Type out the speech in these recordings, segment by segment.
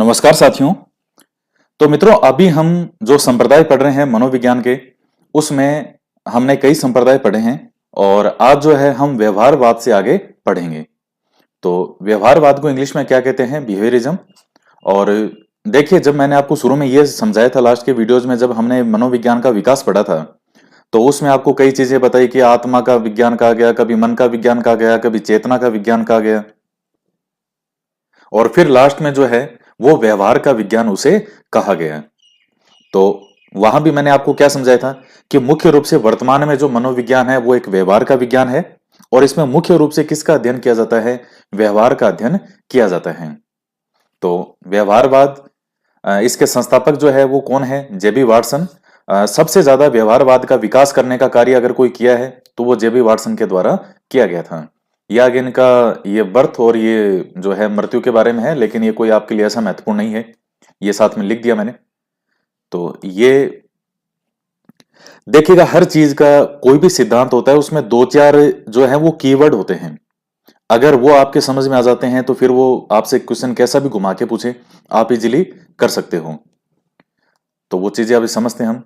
नमस्कार साथियों। तो मित्रों, अभी हम जो संप्रदाय पढ़ रहे हैं मनोविज्ञान के, उसमें हमने कई संप्रदाय पढ़े हैं और आज जो है हम व्यवहारवाद से आगे पढ़ेंगे। तो व्यवहारवाद को इंग्लिश में क्या कहते हैं? बिहेवियरिज्म। और देखिए, जब मैंने आपको शुरू में यह समझाया था लास्ट के वीडियोज में, जब हमने मनोविज्ञान का विकास पढ़ा था, तो उसमें आपको कई चीजें बताई कि आत्मा का विज्ञान कहा गया, कभी मन का विज्ञान कहा गया, कभी चेतना का विज्ञान कहा गया, और फिर लास्ट में जो है वो व्यवहार का विज्ञान उसे कहा गया। तो वहां भी मैंने आपको क्या समझाया था कि मुख्य रूप से वर्तमान में जो मनोविज्ञान है वो एक व्यवहार का विज्ञान है, और इसमें मुख्य रूप से किसका अध्ययन किया जाता है? व्यवहार का अध्ययन किया जाता है। तो व्यवहारवाद, इसके संस्थापक जो है वो कौन है? जेबी वाटसन। सबसे ज्यादा व्यवहारवाद का विकास करने का कार्य अगर कोई किया है तो वो जेबी वाटसन के द्वारा किया गया था। यह आगे इनका ये बर्थ और ये जो है मृत्यु के बारे में है, लेकिन ये कोई आपके लिए ऐसा महत्वपूर्ण नहीं है, ये साथ में लिख दिया मैंने। तो ये देखिएगा, हर चीज का कोई भी सिद्धांत होता है उसमें दो चार जो है वो कीवर्ड होते हैं। अगर वो आपके समझ में आ जाते हैं तो फिर वो आपसे क्वेश्चन कैसा भी घुमा के पूछे, आप इजीली कर सकते हो। तो वो चीजें अभी समझते हैं हम।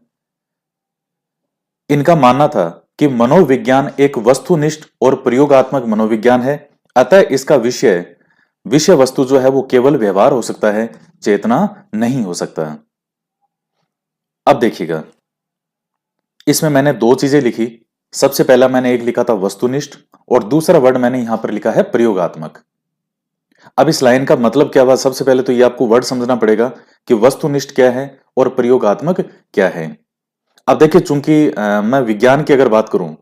इनका मानना था कि मनोविज्ञान एक वस्तुनिष्ठ और प्रयोगात्मक मनोविज्ञान है, अतः इसका विषय वस्तु जो है वो केवल व्यवहार हो सकता है, चेतना नहीं हो सकता। अब देखिएगा, इसमें मैंने दो चीजें लिखी। सबसे पहला मैंने एक लिखा था वस्तुनिष्ठ, और दूसरा वर्ड मैंने यहां पर लिखा है प्रयोगात्मक। अब इस लाइन का मतलब क्या हुआ? सबसे पहले तो ये आपको वर्ड समझना पड़ेगा कि वस्तुनिष्ठ क्या है और प्रयोगात्मक क्या है। अब देखिए, चूंकि मैं विज्ञान की अगर बात करूं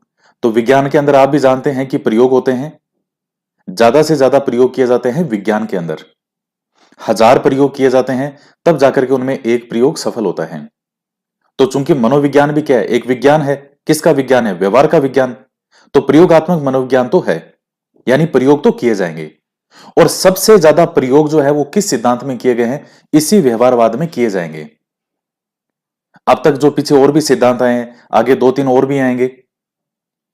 तो विज्ञान के अंदर आप भी जानते हैं कि प्रयोग होते हैं, ज्यादा से ज्यादा प्रयोग किए जाते हैं विज्ञान के अंदर। 1000 प्रयोग किए जाते हैं तब जाकर के उनमें एक प्रयोग सफल होता है। तो चूंकि मनोविज्ञान भी क्या है? एक विज्ञान है। किसका विज्ञान है? व्यवहार का विज्ञान। तो प्रयोगात्मक मनोविज्ञान तो है, यानी प्रयोग तो किए जाएंगे। और सबसे ज्यादा प्रयोग जो है वो किस सिद्धांत में किए गए हैं? इसी व्यवहारवाद में किए जाएंगे। अब तक जो पीछे और भी सिद्धांत आए हैं, आगे दो तीन और भी आएंगे।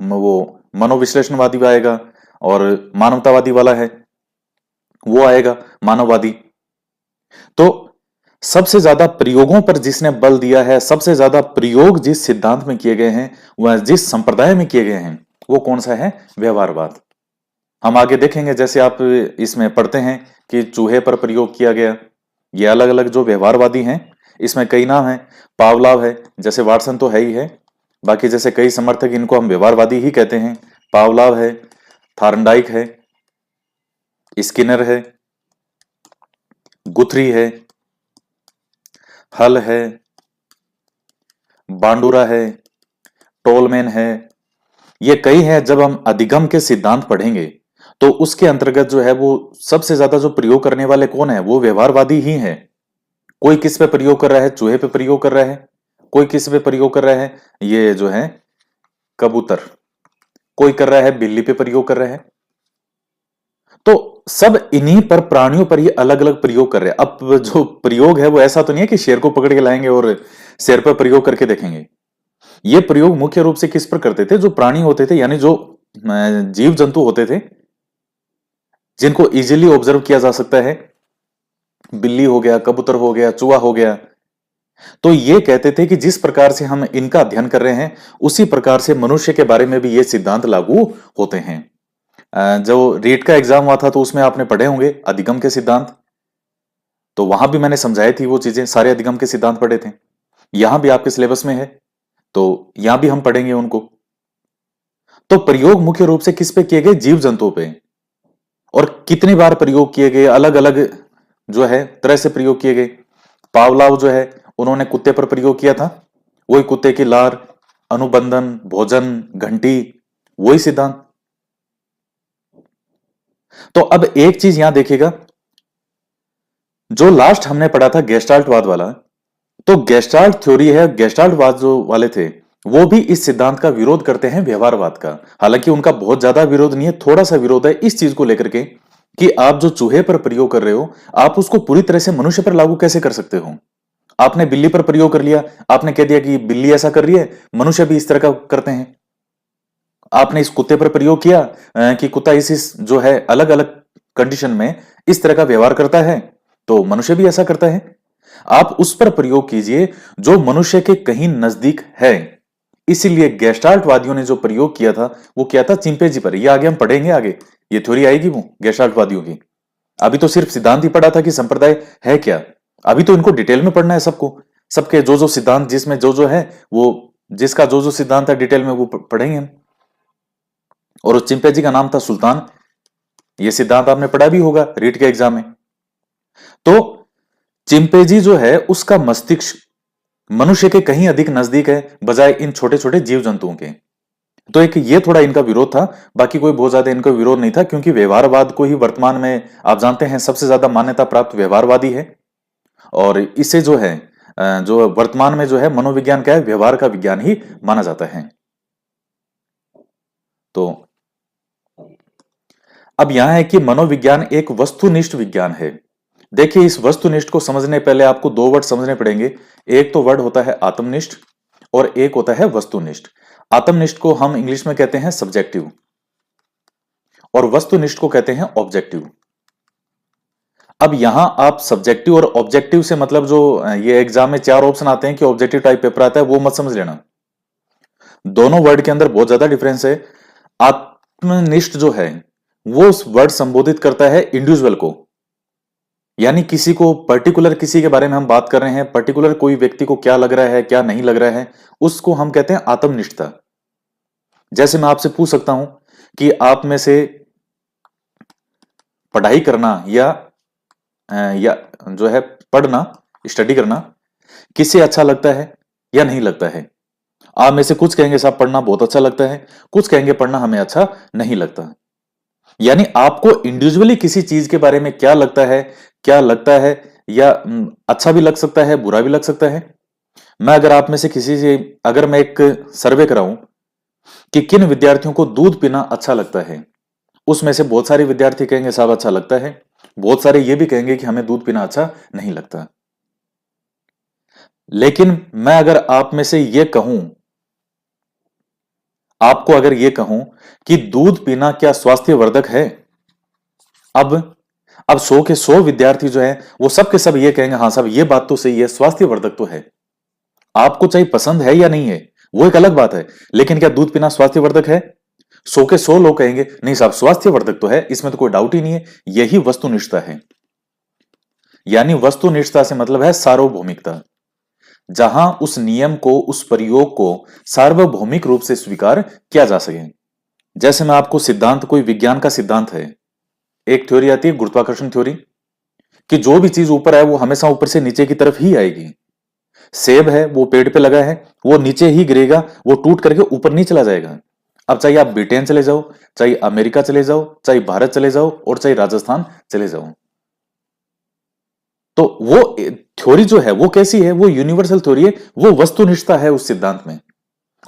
वो मनोविश्लेषणवादी भी आएगा, और मानवतावादी वाला है वो आएगा, मानववादी। तो सबसे ज्यादा प्रयोगों पर जिसने बल दिया है, सबसे ज्यादा प्रयोग जिस सिद्धांत में किए गए हैं, वह जिस संप्रदाय में किए गए हैं, वो कौन सा है? व्यवहारवाद। हम आगे देखेंगे, जैसे आप इसमें पढ़ते हैं कि चूहे पर प्रयोग किया गया। ये अलग अलग जो व्यवहारवादी हैं, इसमें कई नाम हैं। पावलाव है, जैसे वाटसन तो है ही है, बाकी जैसे कई समर्थक इनको हम व्यवहारवादी ही कहते हैं। पावलाव है, थार्नडाइक है, स्किनर है, गुथरी है, हल है, बांडुरा है, टोलमैन है। ये कई हैं। जब हम अधिगम के सिद्धांत पढ़ेंगे तो उसके अंतर्गत जो है वो सबसे ज्यादा जो प्रयोग करने वाले कौन है? वो व्यवहारवादी ही है। कोई किस पे प्रयोग कर रहा है? चूहे पे प्रयोग कर रहा है। कोई किस पे प्रयोग कर रहा है? ये जो है कबूतर। कोई कर रहा है बिल्ली पे प्रयोग कर रहा है। तो सब इन्हीं पर, प्राणियों पर ये अलग अलग प्रयोग कर रहे हैं। अब जो प्रयोग है वो ऐसा तो नहीं है कि शेर को पकड़ के लाएंगे और शेर पर प्रयोग करके देखेंगे। ये प्रयोग मुख्य रूप से किस पर करते थे? जो प्राणी होते थे, यानी जो जीव जंतु होते थे, जिनको इजीली ऑब्जर्व किया जा सकता है। बिल्ली हो गया, कबूतर हो गया, चूहा हो गया। तो ये कहते थे कि जिस प्रकार से हम इनका अध्ययन कर रहे हैं, उसी प्रकार से मनुष्य के बारे में भी ये सिद्धांत लागू होते हैं। जो रीट का एग्जाम हुआ था तो उसमें आपने पढ़े होंगे अधिगम के सिद्धांत। तो वहां भी मैंने समझाई थी वो चीजें, सारे अधिगम के सिद्धांत पढ़े थे। यहां भी आपके सिलेबस में है, तो यहां भी हम पढ़ेंगे उनको। तो प्रयोग मुख्य रूप से किस पे किए गए? जीव जंतुओं पे। और कितनी बार प्रयोग किए गए? अलग अलग जो है तरह से प्रयोग किए गए। पावलाव जो है उन्होंने कुत्ते पर प्रयोग किया था, वही कुत्ते की लार, अनुबंधन, भोजन, घंटी, वही सिद्धांत। तो अब एक चीज यहां देखिएगा, जो लास्ट हमने पढ़ा था गेस्टाल्टवाद वाला, तो गेस्टाल्ट थ्योरी है, गेस्टाल्टवाद जो वाले थे वो भी इस सिद्धांत का विरोध करते हैं, व्यवहारवाद का। हालांकि उनका बहुत ज्यादा विरोध नहीं है, थोड़ा सा विरोध है इस चीज को लेकर के कि आप जो चूहे पर प्रयोग कर रहे हो, आप उसको पूरी तरह से मनुष्य पर लागू कैसे कर सकते हो? आपने बिल्ली पर प्रयोग कर लिया, आपने कह दिया कि बिल्ली ऐसा कर रही है, मनुष्य भी इस तरह का करते हैं। आपने इस कुत्ते पर प्रयोग किया कि कुत्ता इस जो है अलग अलग कंडीशन में इस तरह का व्यवहार करता है, तो मनुष्य भी ऐसा करता है। आप उस पर प्रयोग कीजिए जो मनुष्य के कहीं नजदीक है। इसीलिए गेस्टाल्ट वादियों ने जो प्रयोग किया था वो किया था चिंपैंजी पर। ये आगे हम पढ़ेंगे, आगे ये थ्योरी आएगी वो गेस्टाल्ट वादियों की। अभी तो सिर्फ सिद्धांत ही पढ़ा था कि संप्रदाय है क्या। अभी तो इनको डिटेल में पढ़ना है सबको, सबके जो जो सिद्धांत जिसमें जो जो है वो, जिसका जो जो सिद्धांत है डिटेल में वो पढ़ेंगे हम। और उस चिंपैंजी का नाम था सुल्तान। ये सिद्धांत आपने पढ़ा भी होगा रीट के एग्जाम में। तो चिंपैंजी जो है उसका मस्तिष्क मनुष्य के कहीं अधिक नजदीक है बजाय इन छोटे छोटे जीव जंतुओं के। तो एक ये थोड़ा इनका विरोध था, बाकी कोई बहुत ज्यादा इनका विरोध नहीं था, क्योंकि व्यवहारवाद को ही वर्तमान में आप जानते हैं सबसे ज्यादा मान्यता प्राप्त व्यवहारवादी है। और इसे जो है जो वर्तमान में जो है मनोविज्ञान क्या है, व्यवहार का विज्ञान ही माना जाता है। तो अब यहां है कि मनोविज्ञान एक वस्तुनिष्ठ विज्ञान है। देखिए इस वस्तुनिष्ठ को समझने पहले आपको दो वर्ड समझने पड़ेंगे। एक तो वर्ड होता है आत्मनिष्ठ और एक होता है वस्तुनिष्ठ। आत्मनिष्ठ को हम इंग्लिश में कहते हैं सब्जेक्टिव और वस्तुनिष्ठ को कहते हैं ऑब्जेक्टिव। अब यहां आप सब्जेक्टिव और ऑब्जेक्टिव से मतलब जो ये एग्जाम में 4 ऑप्शन आते हैं कि ऑब्जेक्टिव टाइप पेपर आता है, वो मत समझ लेना। दोनों वर्ड के अंदर बहुत ज्यादा डिफरेंस है। आत्मनिष्ठ जो है वो उस वर्ड संबोधित करता है इंडिविजुअल को, यानी किसी को पर्टिकुलर, किसी के बारे में हम बात कर रहे हैं, पर्टिकुलर कोई व्यक्ति को क्या लग रहा है क्या नहीं लग रहा है, उसको हम कहते हैं आत्मनिष्ठता। जैसे मैं आपसे पूछ सकता हूं कि आप में से पढ़ाई करना या जो है पढ़ना, स्टडी करना किससे अच्छा लगता है या नहीं लगता है। आप में से कुछ कहेंगे साहब पढ़ना बहुत अच्छा लगता है, कुछ कहेंगे पढ़ना हमें अच्छा नहीं लगता। यानी आपको इंडिविजुअली किसी चीज के बारे में क्या लगता है या अच्छा भी लग सकता है, बुरा भी लग सकता है। मैं अगर आप में से किसी से अगर मैं एक सर्वे कराऊं कि किन विद्यार्थियों को दूध पीना अच्छा लगता है, उसमें से बहुत सारे विद्यार्थी कहेंगे साहब अच्छा लगता है, बहुत सारे ये भी कहेंगे कि हमें दूध पीना अच्छा नहीं लगता। लेकिन मैं अगर आप में से ये कहूं, आपको अगर ये कहूं कि दूध पीना क्या स्वास्थ्यवर्धक है, अब 100 के 100 विद्यार्थी जो है वो सब के सब ये कहेंगे हाँ साहब ये बात तो सही है, स्वास्थ्यवर्धक तो है। आपको चाहे पसंद है या नहीं है वो एक अलग बात है, लेकिन क्या दूध पीना स्वास्थ्यवर्धक है? 100 के 100 लोग कहेंगे नहीं साहब स्वास्थ्यवर्धक तो है, इसमें तो कोई डाउट ही नहीं है। यही वस्तुनिष्ठता है। यानी वस्तुनिष्ठता से मतलब है सार्वभौमिकता, जहां उस नियम को, उस प्रयोग को सार्वभौमिक रूप से स्वीकार किया जा सके। जैसे मैं आपको सिद्धांत, कोई विज्ञान का सिद्धांत है, एक थ्योरी आती है गुरुत्वाकर्षण थ्योरी, कि जो भी चीज ऊपर है वो हमेशा ऊपर से नीचे की तरफ ही आएगी। सेब है वो पेड़ पे लगा है, वो नीचे ही गिरेगा, वो टूट करके ऊपर नहीं चला जाएगा। अब चाहे आप ब्रिटेन चले जाओ, चाहे अमेरिका चले जाओ, चाहे भारत चले जाओ और चाहे राजस्थान चले जाओ, तो वो थ्योरी जो है वो कैसी है, वो यूनिवर्सल थ्योरी है, वो वस्तुनिष्ठता है उस सिद्धांत में।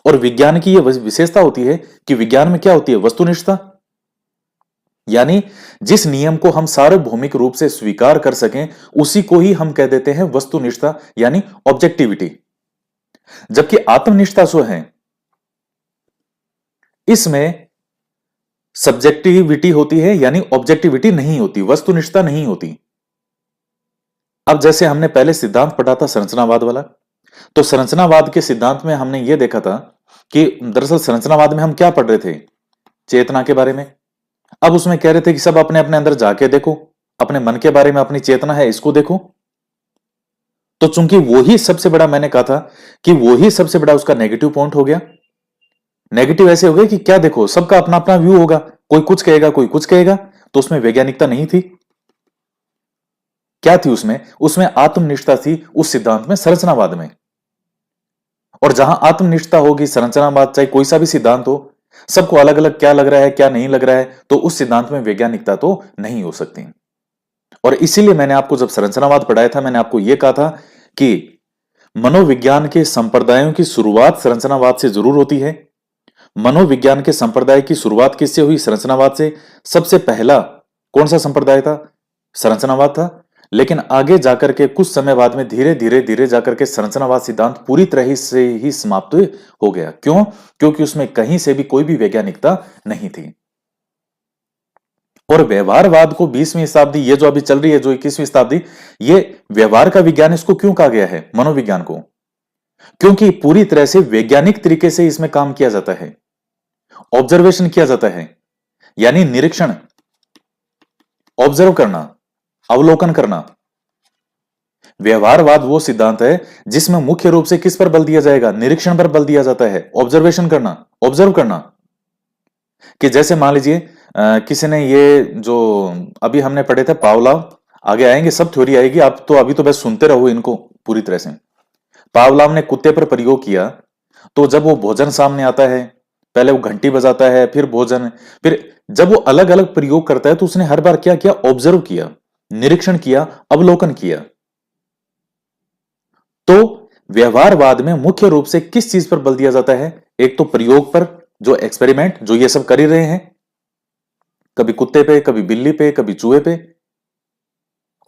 और विज्ञान की ये विशेषता होती है कि विज्ञान में क्या होती है, वस्तुनिष्ठता। यानी जिस नियम को हम सार्वभौमिक रूप से स्वीकार कर सकें उसी को ही हम कह देते हैं वस्तुनिष्ठता, यानी ऑब्जेक्टिविटी। जबकि आत्मनिष्ठता जो है इसमें सब्जेक्टिविटी होती है, यानी ऑब्जेक्टिविटी नहीं होती, वस्तुनिष्ठता नहीं होती। अब जैसे हमने पहले सिद्धांत पढ़ा था संरचनावाद वाला, तो संरचनावाद के सिद्धांत में हमने यह देखा था कि दरअसल संरचनावाद में हम क्या पढ़ रहे थे, चेतना के बारे में। अब उसमें कह रहे थे कि सब अपने अपने अंदर जाके देखो, अपने मन के बारे में, अपनी चेतना है इसको देखो। तो चूंकि वो ही सबसे बड़ा, मैंने कहा था कि वो ही सबसे बड़ा उसका नेगेटिव पॉइंट हो गया। नेगेटिव ऐसे हो गया कि क्या देखो, सबका अपना अपना व्यू होगा, कोई कुछ कहेगा कोई कुछ कहेगा, तो उसमें वैज्ञानिकता नहीं थी। क्या थी उसमें? उसमें आत्मनिष्ठता थी उस सिद्धांत में, संरचनावाद में। और जहां आत्मनिष्ठता होगी, संरचनावाद चाहे कोई सा भी सिद्धांत हो, सबको अलग अलग क्या लग रहा है क्या नहीं लग रहा है, तो उस सिद्धांत में वैज्ञानिकता तो नहीं हो सकती। और इसीलिए मैंने आपको जब संरचनावाद पढ़ाया था, मैंने आपको यह कहा था कि मनोविज्ञान के संप्रदायों की शुरुआत संरचनावाद से जरूर होती है। मनोविज्ञान के संप्रदाय की शुरुआत किससे हुई? संरचनावाद से। सबसे पहला कौन सा संप्रदाय था? संरचनावाद था। लेकिन आगे जाकर के कुछ समय बाद में धीरे धीरे धीरे जाकर के संरचनावाद सिद्धांत पूरी तरह से ही समाप्त हो गया। क्यों? क्योंकि उसमें कहीं से भी कोई भी वैज्ञानिकता नहीं थी। और व्यवहारवाद को 20वीं शताब्दी, ये जो अभी चल रही है जो 21वीं शताब्दी, ये व्यवहार का विज्ञान इसको क्यों कहा गया है मनोविज्ञान को? क्योंकि पूरी तरह से वैज्ञानिक तरीके से इसमें काम किया जाता है, ऑब्जर्वेशन किया जाता है, यानी निरीक्षण, ऑब्जर्व करना, अवलोकन करना। व्यवहारवाद वो सिद्धांत है जिसमें मुख्य रूप से किस पर बल दिया जाएगा? निरीक्षण पर बल दिया जाता है, ऑब्जर्वेशन करना, ऑब्जर्व करना। कि जैसे मान लीजिए किसी ने ये जो अभी हमने पढ़े थे पावलाव, आगे आएंगे सब थ्योरी आएगी, आप तो अभी तो बस सुनते रहो इनको पूरी तरह से। पावलाव ने कुत्ते पर प्रयोग किया, तो जब वो भोजन सामने आता है, पहले वो घंटी बजाता है, फिर भोजन, फिर जब वो अलग अलग प्रयोग करता है तो उसने हर बार क्या किया? ऑब्जर्व किया, निरीक्षण किया, अवलोकन किया। तो व्यवहारवाद में मुख्य रूप से किस चीज पर बल दिया जाता है? एक तो प्रयोग पर, जो एक्सपेरिमेंट जो ये सब कर ही रहे हैं, कभी कुत्ते पे, कभी बिल्ली पे, कभी चूहे पे,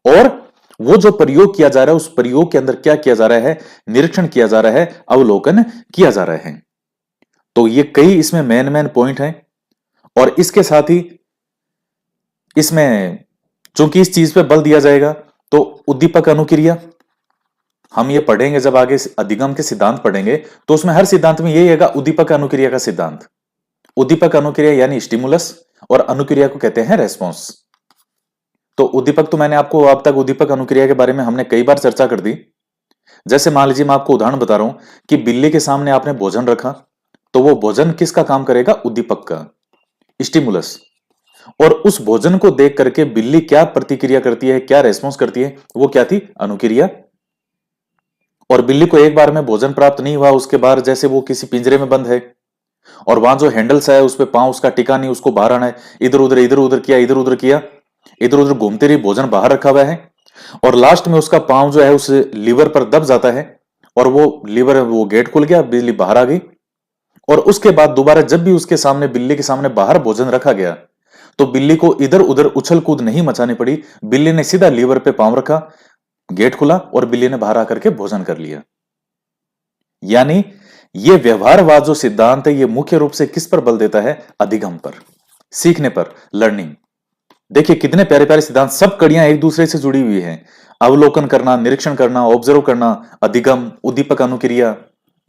और वो जो प्रयोग किया जा रहा है उस प्रयोग के अंदर क्या किया जा रहा है? निरीक्षण किया जा रहा है, अवलोकन किया जा रहा है। तो ये कई इसमें मेन पॉइंट हैं। और इसके साथ ही इसमें चूंकि इस चीज पे बल दिया जाएगा तो उद्दीपक अनुक्रिया हम ये पढ़ेंगे, जब आगे अधिगम के सिद्धांत पढ़ेंगे तो उसमें हर सिद्धांत में यही आएगा, उद्दीपक अनुक्रिया का सिद्धांत। उद्दीपक अनुक्रिया यानी स्टिमुलस, और अनुक्रिया को कहते हैं रेस्पॉन्स। तो उद्दीपक तो मैंने आपको अब तक उद्दीपक अनुक्रिया के बारे में हमने कई बार चर्चा कर दी। जैसे मान लीजिए मैं आपको उदाहरण बता रहा हूं कि बिल्ली के सामने आपने भोजन रखा, तो वो भोजन किसका काम करेगा? उद्दीपक का, स्टिमुलस। और उस भोजन को देख करके बिल्ली क्या प्रतिक्रिया करती है, क्या रेस्पॉन्स करती है? वो क्या थी? अनुक्रिया। और बिल्ली को एक बार में भोजन प्राप्त नहीं हुआ, उसके बाद जैसे वो किसी पिंजरे में बंद है और वहां जो हैंडल्स है उस पे पांव उसका टिका नहीं, उसको बाहर आना है, इधर उधर इधर उधर किया, इधर उधर किया, इधर उधर घूमते रही, भोजन बाहर रखा हुआ है, और लास्ट में उसका पांव जो है उस लीवर पर दब जाता है और वो लीवर, वो गेट खुल गया, बिल्ली बाहर आ गई। और उसके बाद दोबारा जब भी उसके सामने, बिल्ली के सामने बाहर भोजन रखा गया, तो बिल्ली को इधर उधर उछल कूद नहीं मचानी पड़ी, बिल्ली ने सीधा लीवर पे पांव रखा, गेट खुला और बिल्ली ने बाहर आकर के भोजन कर लिया। यानी ये व्यवहारवाद जो सिद्धांत है ये मुख्य रूप से किस पर बल देता है? अधिगम पर, सीखने पर, लर्निंग। देखिए कितने प्यारे प्यारे सिद्धांत, सब कड़ियां एक दूसरे से जुड़ी हुई हैं। अवलोकन करना, निरीक्षण करना, ऑब्जर्व करना, अधिगम, उद्दीपक अनुक्रिया,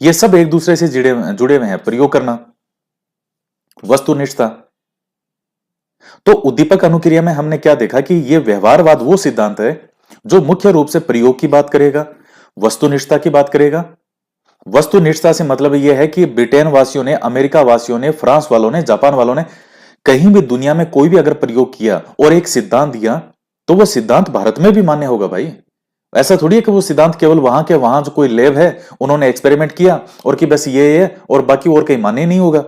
ये सब एक दूसरे से जुड़े हुए हैं। प्रयोग करना, वस्तुनिष्ठता। तो उद्दीपक अनुक्रिया में हमने क्या देखा कि यह व्यवहारवाद वो सिद्धांत है जो मुख्य रूप से प्रयोग की बात करेगा, वस्तुनिष्ठता की बात करेगा। वस्तुनिष्ठता से मतलब यह है कि ब्रिटेन वासियों ने, अमेरिका वासियों ने, फ्रांस वालों ने, जापान वालों ने कहीं भी दुनिया में कोई भी अगर प्रयोग किया और एक सिद्धांत दिया तो वो सिद्धांत भारत में भी मान्य होगा भाई। ऐसा थोड़ी है कि वो सिद्धांत केवल वहां के वहां जो कोई लैब है उन्होंने एक्सपेरिमेंट किया और कि बस ये है और बाकी और कहीं मान्य नहीं होगा।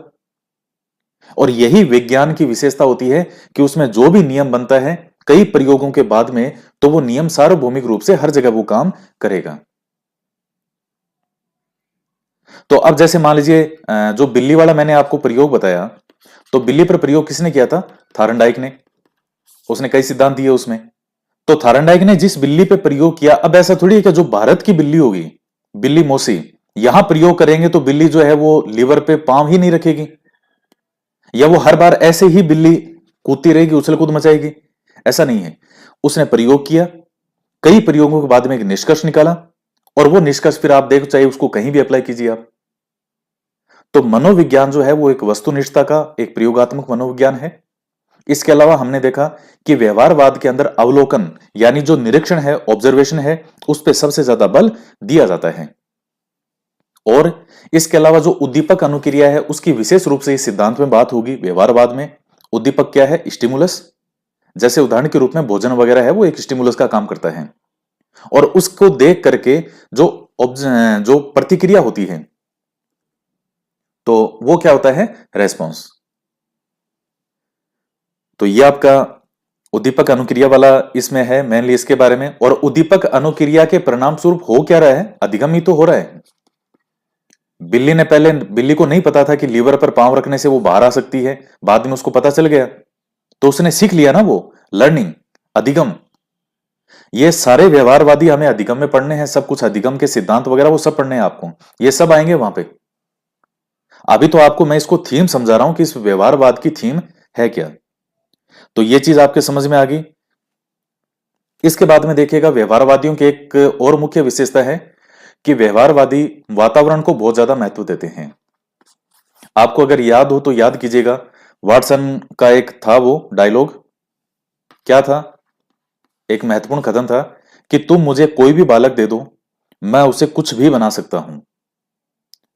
और यही विज्ञान की विशेषता होती है कि उसमें जो भी नियम बनता है कई प्रयोगों के बाद में, तो वो नियम सार्वभौमिक रूप से हर जगह वो काम करेगा। तो अब जैसे मान लीजिए जो बिल्ली वाला मैंने आपको प्रयोग बताया, तो बिल्ली पर प्रयोग किसने किया था? थार्नडाइक ने। उसने कई सिद्धांत दिए उसमें। तो थार्नडाइक ने जिस बिल्ली पे प्रयोग किया, अब ऐसा थोड़ी है कि जो भारत की बिल्ली होगी, बिल्ली मौसी, यहां प्रयोग करेंगे तो बिल्ली जो है वो लीवर पे पांव ही नहीं रखेगी, या वो हर बार ऐसे ही बिल्ली कूदती रहेगी, उछल कूद मचाएगी। ऐसा नहीं है। उसने प्रयोग किया, कई प्रयोगों के बाद में एक निष्कर्ष निकाला, और वो निष्कर्ष फिर आप देखो, चाहे उसको कहीं भी अप्लाई कीजिए आप। तो मनोविज्ञान जो है वो एक वस्तुनिष्ठता का एक प्रयोगात्मक मनोविज्ञान है। इसके अलावा हमने देखा कि व्यवहारवाद के अंदर अवलोकन यानी जो निरीक्षण है, ऑब्जर्वेशन है, उस पर सबसे ज्यादा बल दिया जाता है। और इसके अलावा जो उद्दीपक अनुक्रिया है उसकी विशेष रूप से इस सिद्धांत में बात होगी। व्यवहारवाद में उद्दीपक क्या है? स्टिमुलस। जैसे उदाहरण के रूप में भोजन वगैरह है वो एक स्टिमुलस का काम करता है, और उसको देख करके जो प्रतिक्रिया होती है तो वो क्या होता है? रेस्पॉन्स। तो ये आपका उद्दीपक अनुक्रिया वाला इसमें है मेनली इसके बारे में। और उद्दीपक अनुक्रिया के परिणाम स्वरूप हो क्या रहा है? अधिगम ही तो हो रहा है। बिल्ली को नहीं पता था कि लीवर पर पांव रखने से वो बाहर आ सकती है, बाद में उसको पता चल गया तो उसने सीख लिया ना, वो लर्निंग, अधिगम। ये सारे व्यवहारवादी हमें अधिगम में पढ़ने हैं, सब कुछ अधिगम के सिद्धांत वगैरह वो सब पढ़ने हैं आपको, ये सब आएंगे वहां पे। अभी तो आपको मैं इसको थीम समझा रहा हूं कि इस व्यवहारवाद की थीम है क्या। तो ये चीज आपके समझ में आ गई। इसके बाद में देखिएगा, व्यवहारवादियों की एक और मुख्य विशेषता है कि व्यवहारवादी वातावरण को बहुत ज्यादा महत्व देते हैं। आपको अगर याद हो तो याद कीजिएगा, वाटसन का एक था वो डायलॉग, क्या था, एक महत्वपूर्ण कथन था कि तुम मुझे कोई भी बालक दे दो, मैं उसे कुछ भी बना सकता हूं।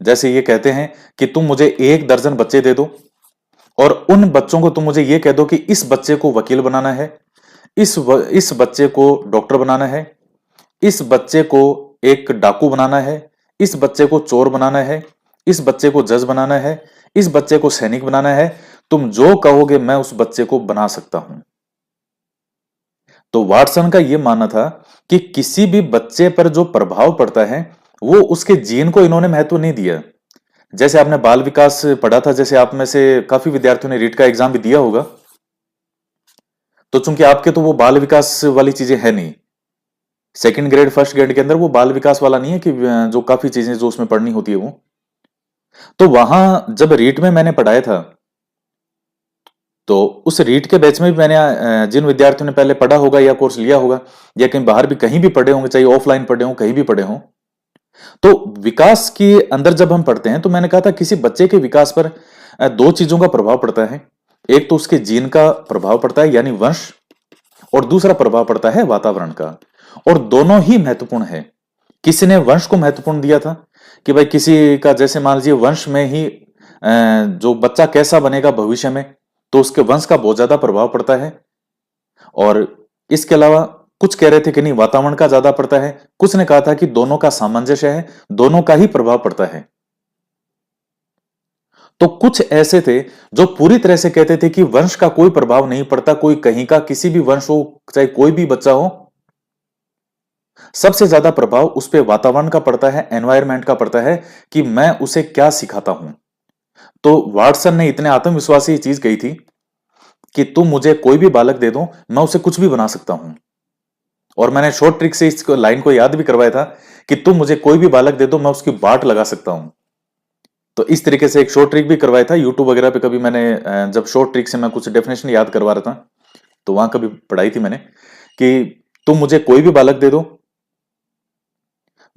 जैसे ये कहते हैं कि तुम मुझे 1 दर्जन बच्चे दे दो और उन बच्चों को तुम मुझे ये कह दो कि इस बच्चे को वकील बनाना है, इस बच्चे को डॉक्टर बनाना है, इस बच्चे को एक डाकू बनाना है, इस बच्चे को चोर बनाना है, इस बच्चे को जज बनाना है, इस बच्चे को सैनिक बनाना है, तुम जो कहोगे मैं उस बच्चे को बना सकता हूं। तो वाटसन का यह मानना था कि किसी भी बच्चे पर जो प्रभाव पड़ता है वो उसके जीन को इन्होंने महत्व नहीं दिया। जैसे आपने बाल विकास पढ़ा था, जैसे आप में से काफी विद्यार्थियों ने रीट का एग्जाम भी दिया होगा, तो चूंकि आपके तो वो बाल विकास वाली चीजें है नहीं, सेकंड ग्रेड फर्स्ट ग्रेड के अंदर वो बाल विकास वाला नहीं है कि जो काफी चीजें जो उसमें पढ़नी होती है वो। तो वहां जब रीट में मैंने पढ़ाया था, तो उस रीट के बैच में भी मैंने जिन विद्यार्थियों ने पहले पढ़ा होगा या कोर्स लिया होगा या कहीं बाहर भी कहीं भी पढ़े होंगे, चाहे ऑफलाइन पढ़े हों कहीं भी पढ़े हों, तो विकास के अंदर जब हम पढ़ते हैं तो मैंने कहा था किसी बच्चे के विकास पर दो चीजों का प्रभाव पड़ता है। एक तो उसके जीन का प्रभाव पड़ता है यानी वंश, और दूसरा प्रभाव पड़ता है वातावरण का, और दोनों ही महत्वपूर्ण है। किसी ने वंश को महत्वपूर्ण दिया था कि भाई किसी का जैसे मान लीजिए वंश में ही जो बच्चा कैसा बनेगा भविष्य में, तो उसके वंश का बहुत ज्यादा प्रभाव पड़ता है। और इसके अलावा कुछ कह रहे थे कि नहीं वातावरण का ज्यादा पड़ता है, कुछ ने कहा था कि दोनों का सामंजस्य है, दोनों का ही प्रभाव पड़ता है। तो कुछ ऐसे थे जो पूरी तरह से कहते थे कि वंश का कोई प्रभाव नहीं पड़ता, कोई कहीं का किसी भी वंश हो, चाहे कोई भी बच्चा हो, सबसे ज्यादा प्रभाव उस पर वातावरण का पड़ता है, एनवायरमेंट का पड़ता है कि मैं उसे क्या सिखाता हूं। तो वाटसन ने इतने आत्मविश्वासी चीज कही थी कि तुम मुझे कोई भी बालक दे दो, मैं उसे कुछ भी बना सकता हूं। और मैंने शॉर्ट ट्रिक से इस लाइन को याद भी करवाया था कि तुम मुझे कोई भी बालक दे दो, मैं उसकी बाट लगा सकता हूं। तो इस तरीके से एक शॉर्ट ट्रिक भी करवाया था यूट्यूब वगैरह पे, कभी मैंने जब शॉर्ट ट्रिक से मैं कुछ डेफिनेशन याद करवा रहा था तो वहां कभी पढ़ाई थी मैंने कि तुम मुझे कोई भी बालक दे दो,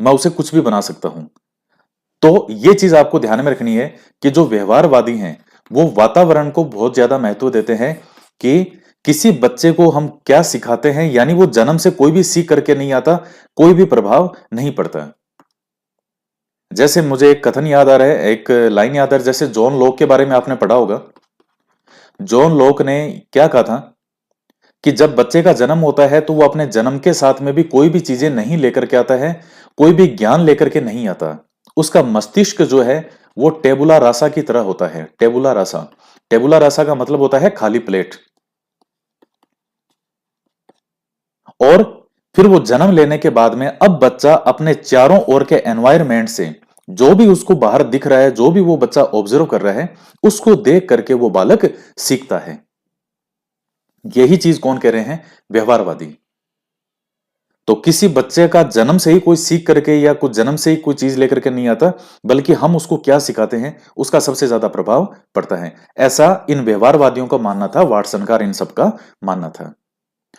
मैं उसे कुछ भी बना सकता हूं। तो ये चीज आपको ध्यान में रखनी है कि जो व्यवहारवादी हैं वो वातावरण को बहुत ज्यादा महत्व देते हैं कि किसी बच्चे को हम क्या सिखाते हैं, यानी वो जन्म से कोई भी सीख करके नहीं आता, कोई भी प्रभाव नहीं पड़ता। जैसे मुझे एक कथन याद आ रहा है, एक लाइन याद आ रहा है, जैसे जॉन लॉक के बारे में आपने पढ़ा होगा। जॉन लॉक ने क्या कहा था कि जब बच्चे का जन्म होता है तो वो अपने जन्म के साथ में भी कोई भी चीजें नहीं लेकर के आता है, कोई भी ज्ञान लेकर के नहीं आता। उसका मस्तिष्क जो है वो टेबुला रासा की तरह होता है। टेबुला रासा, टेबुला रासा का मतलब होता है खाली प्लेट। और फिर वो जन्म लेने के बाद में अब बच्चा अपने चारों ओर के एनवायरनमेंट से जो भी उसको बाहर दिख रहा है, जो भी वो बच्चा ऑब्जर्व कर रहा है, उसको देख करके वो बालक सीखता है। यही चीज कौन कह रहे हैं? व्यवहारवादी। तो किसी बच्चे का जन्म से ही कोई सीख करके या कुछ जन्म से ही कोई चीज लेकर के नहीं आता, बल्कि हम उसको क्या सिखाते हैं उसका सबसे ज्यादा प्रभाव पड़ता है। ऐसा इन व्यवहारवादियों का मानना था, वाटसन का, इन सब का मानना था।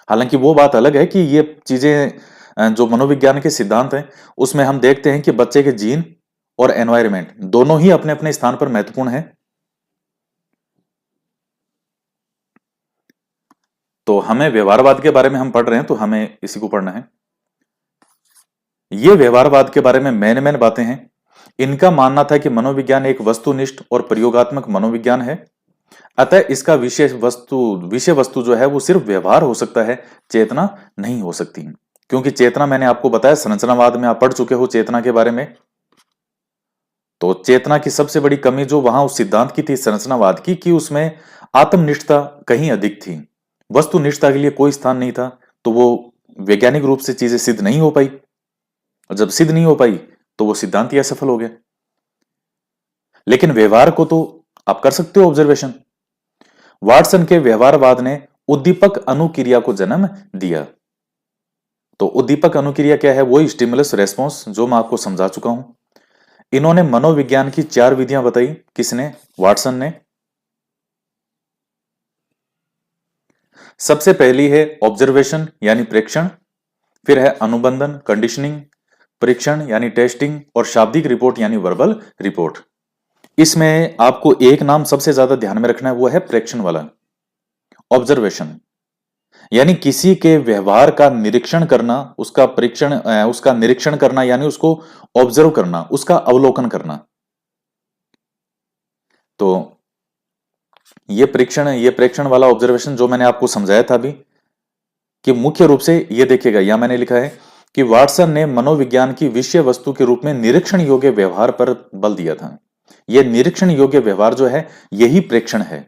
हालांकि वो बात अलग है कि ये चीजें जो मनोविज्ञान के सिद्धांत हैं उसमें हम देखते हैं कि बच्चे के जीन और एनवायरमेंट दोनों ही अपने अपने स्थान पर महत्वपूर्ण है। तो हमें व्यवहारवाद के बारे में हम पढ़ रहे हैं तो हमें इसी को पढ़ना है। ये व्यवहारवाद के बारे में मैंने बातें हैं। इनका मानना था कि मनोविज्ञान एक वस्तुनिष्ठ और प्रयोगात्मक मनोविज्ञान है। अतः इसका विषय वस्तु जो है वो सिर्फ व्यवहार हो सकता है, चेतना नहीं हो सकती। क्योंकि चेतना, मैंने आपको बताया, संरचनावाद में आप पढ़ चुके हो चेतना के बारे में। तो चेतना की सबसे बड़ी कमी जो वहां उस सिद्धांत की थी संरचनावाद की, कि उसमें आत्मनिष्ठता कहीं अधिक थी, वस्तुनिष्ठता के लिए कोई स्थान नहीं था। तो वो वैज्ञानिक रूप से चीजें सिद्ध नहीं हो पाई, और जब सिद्ध नहीं हो पाई तो वो सिद्धांत ही असफल हो गया। लेकिन व्यवहार को तो आप कर सकते हो ऑब्जर्वेशन। वाटसन के व्यवहारवाद ने उद्दीपक अनुक्रिया को जन्म दिया। तो उद्दीपक अनुक्रिया क्या है? वही स्टिमुलस रेस्पॉन्स जो मैं आपको समझा चुका हूं। इन्होंने मनोविज्ञान की 4 विधियां बताई। किसने? वाटसन ने। सबसे पहली है ऑब्जर्वेशन यानी प्रेक्षण, फिर है अनुबंधन कंडीशनिंग, परीक्षण यानी टेस्टिंग, और शाब्दिक रिपोर्ट यानी वर्बल रिपोर्ट। इसमें आपको एक नाम सबसे ज्यादा ध्यान में रखना है, वो है प्रेक्षण वाला, ऑब्जर्वेशन। यानी किसी के व्यवहार का निरीक्षण करना, उसका परीक्षण उसका निरीक्षण करना, यानी उसको ऑब्जर्व करना, उसका अवलोकन करना। तो ये प्रेक्षण वाला ऑब्जर्वेशन जो मैंने आपको समझाया था अभी, कि मुख्य रूप से ये देखिएगा, यहां मैंने लिखा है कि वाटसन ने मनोविज्ञान की विषय वस्तु के रूप में निरीक्षण योग्य व्यवहार पर बल दिया था। यह निरीक्षण योग्य व्यवहार जो है यही प्रेक्षण है।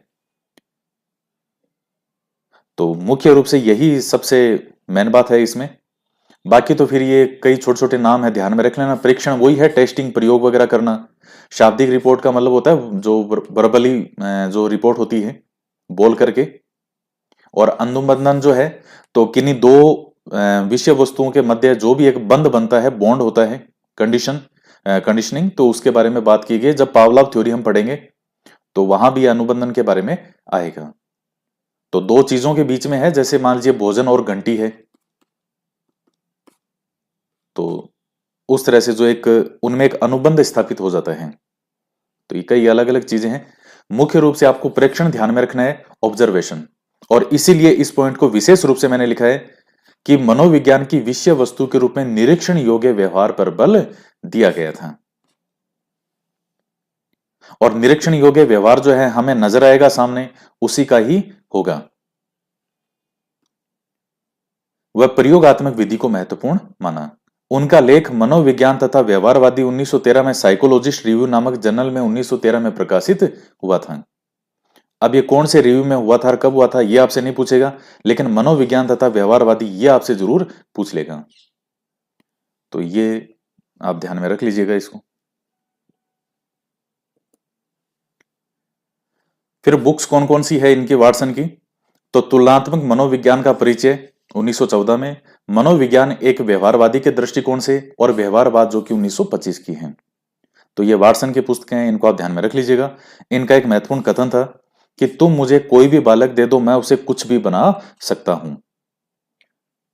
तो मुख्य रूप से यही सबसे मेन बात है इसमें। बाकी तो फिर ये कई छोटे छोटे नाम है, ध्यान में रख लेना। परीक्षण वही है, टेस्टिंग, प्रयोग वगैरह करना। शाब्दिक रिपोर्ट का मतलब होता है जो वर्बली जो रिपोर्ट होती है बोल करके। और अनुबंधन जो है तो किन्हीं दो विषय वस्तुओं के मध्य जो भी एक बंध बनता है, बॉन्ड होता है, कंडीशनिंग, तो उसके बारे में बात की गई। जब पावलाव थ्योरी हम पढ़ेंगे तो वहां भी अनुबंधन के बारे में आएगा। तो दो चीजों के बीच में है, जैसे मान लीजिए भोजन और घंटी है, तो उस तरह से जो एक उनमें एक अनुबंध स्थापित हो जाता है। तो ये कई अलग अलग चीजें हैं। मुख्य रूप से आपको प्रेक्षण ध्यान में रखना है, ऑब्जर्वेशन। और इसीलिए इस पॉइंट को विशेष रूप से मैंने लिखा है कि मनोविज्ञान की विषय वस्तु के रूप में निरीक्षण योग्य व्यवहार पर बल दिया गया था। और निरीक्षण योग्य व्यवहार जो है हमें नजर आएगा सामने, उसी का ही होगा। वह प्रयोगात्मक विधि को महत्वपूर्ण माना। उनका लेख मनोविज्ञान तथा व्यवहारवादी 1913 में साइकोलॉजिस्ट रिव्यू नामक जर्नल में 1913 में प्रकाशित हुआ था। अब ये कौन से रिव्यू में हुआ था और कब हुआ था ये आपसे नहीं पूछेगा, लेकिन मनोविज्ञान तथा व्यवहारवादी ये आपसे जरूर पूछ लेगा। तो ये आप ध्यान में रख लीजिएगा इसको। फिर बुक्स कौन कौन सी है इनकी, वाटसन की? तो तुलनात्मक मनोविज्ञान का परिचय 1914 में, मनोविज्ञान एक व्यवहारवादी के दृष्टिकोण से, और व्यवहारवाद जो कि 1925 की है। तो ये वाटसन की पुस्तकें हैं, इनको आप ध्यान में रख लीजिएगा। इनका एक महत्वपूर्ण कथन था कि तुम मुझे कोई भी बालक दे दो, मैं उसे कुछ भी बना सकता हूं।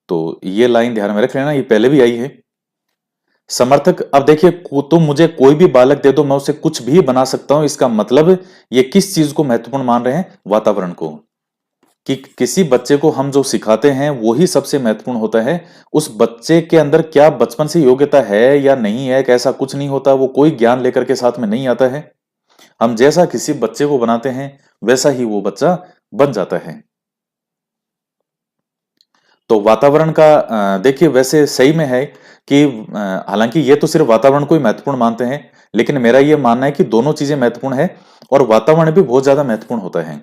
तो ये लाइन ध्यान में रख लेना, ये पहले भी आई है। समर्थक, अब देखिए, तुम मुझे कोई भी बालक दे दो, मैं उसे कुछ भी बना सकता हूं, इसका मतलब ये किस चीज को महत्वपूर्ण मान रहे हैं? वातावरण को। कि किसी बच्चे को हम जो सिखाते हैं वही सबसे महत्वपूर्ण होता है। उस बच्चे के अंदर क्या बचपन से योग्यता है या नहीं है, कैसा कुछ नहीं होता, वो कोई ज्ञान लेकर के साथ में नहीं आता है। हम जैसा किसी बच्चे को बनाते हैं वैसा ही वो बच्चा बन जाता है। तो वातावरण का देखिए, वैसे सही में है कि हालांकि ये तो सिर्फ वातावरण को ही महत्वपूर्ण मानते हैं, लेकिन मेरा ये मानना है कि दोनों चीजें महत्वपूर्ण है, और वातावरण भी बहुत ज्यादा महत्वपूर्ण होता है।